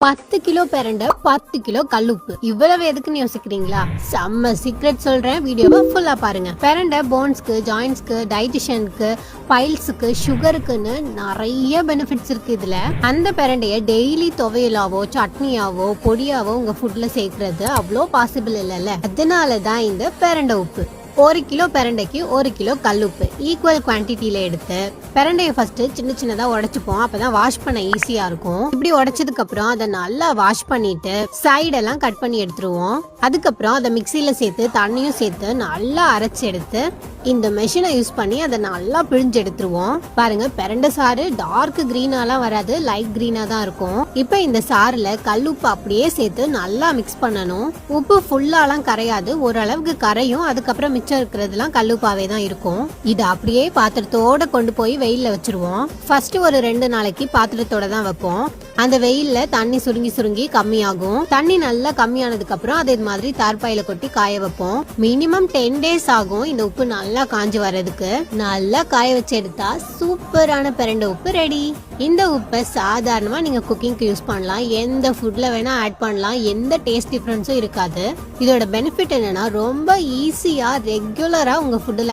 10 kilo பிரண்டை 10 kilo கல்லுப்பு இவ்வளவு எதுக்குன்னு யோசிக்கிறீங்களா? செம்ம சீக்ரெட் சொல்றேன், வீடியோவை ஃபுல்லா பாருங்க. பிரண்டை போன்ஸ்க்கு, ஜாயின்ஸ்க்கு, டைஜஷனுக்கு, பைல்ஸுக்கு, சுகருக்குன்னு நிறைய பெனிஃபிட்ஸ் இருக்கு இதுல. அந்த பிரண்டைய டெய்லி துவையலாவோ சட்னியாவோ பொடியாவோ உங்க ஃபுட்ல சேர்க்கறது அவ்வளோ பாசிபிள் இல்லைல்ல. அதனாலதான் இந்த பிரண்டை உப்பு. 1 கிலோ பிரண்டைக்கு 1 கிலோ கல்லுப்பு ஈக்குவல் குவான்டிட்டியில எடுத்து பிரண்டையை ஃபர்ஸ்ட் சின்ன சின்னதா உடைச்சுப்போம். அப்பதான் வாஷ் பண்ண ஈஸியா இருக்கும். இப்படி உடைச்சதுக்கு அப்புறம் அதை நல்லா வாஷ் பண்ணிட்டு சைடெல்லாம் கட் பண்ணி எடுத்துருவோம். அதுக்கப்புறம் அதை மிக்சியில சேர்த்து தண்ணியும் சேர்த்து நல்லா அரைச்சு எடுத்து இந்த மெஷினை யூஸ் பண்ணி அதை நல்லா பிழிஞ்சு எடுத்துருவோம். பாருங்க, பிரண்டை சாறு டார்க் கிரீனாலாம் வராது, லைட் கிரீனா தான் இருக்கும். இப்ப இந்த சாறுல கல்லுப்பு அப்படியே சேர்த்து நல்லா மிக்ஸ் பண்ணணும். உப்பு ஃபுல்லாலாம் கரையாது, ஓரளவுக்கு கரையும். அதுக்கப்புறம் மிச்சம் இருக்கிறதுலாம் கல்லுப்பாவே தான் இருக்கும். இதை அப்படியே பாத்திரத்தோட கொண்டு போய் வெயில்ல வச்சிருவோம். ஃபர்ஸ்ட் ஒரு 2 நாளைக்கு பாத்திரத்தோட தான் வைப்போம். அந்த வெயில்ல தண்ணி சுருங்கி சுருங்கி கம்மியாகும். தண்ணி நல்லா கம்மியானதுக்கு அப்புறம் அதை இது மாதிரி தார்பாயில கொட்டி காய வைப்போம். மினிமம் 10 days ஆகும் இந்த உப்பு நல்லா காஞ்சி வர்றதுக்கு. நல்லா காய வச்சு எடுத்தா சூப்பரான பிரண்டை உப்பு ரெடி. இந்த உப்பை சாதாரணமா நீங்க குக்கிங்க்கு யூஸ் பண்ணலாம், எந்த ஃபுட்ல வேணா ஆட் பண்ணலாம், எந்த டேஸ்ட் டிஃபரன்ஸும் இருக்காது. இதோட பெனிஃபிட் என்னன்னா ரொம்ப ஈஸியா ரெகுலரா உங்க ஃபுட்ல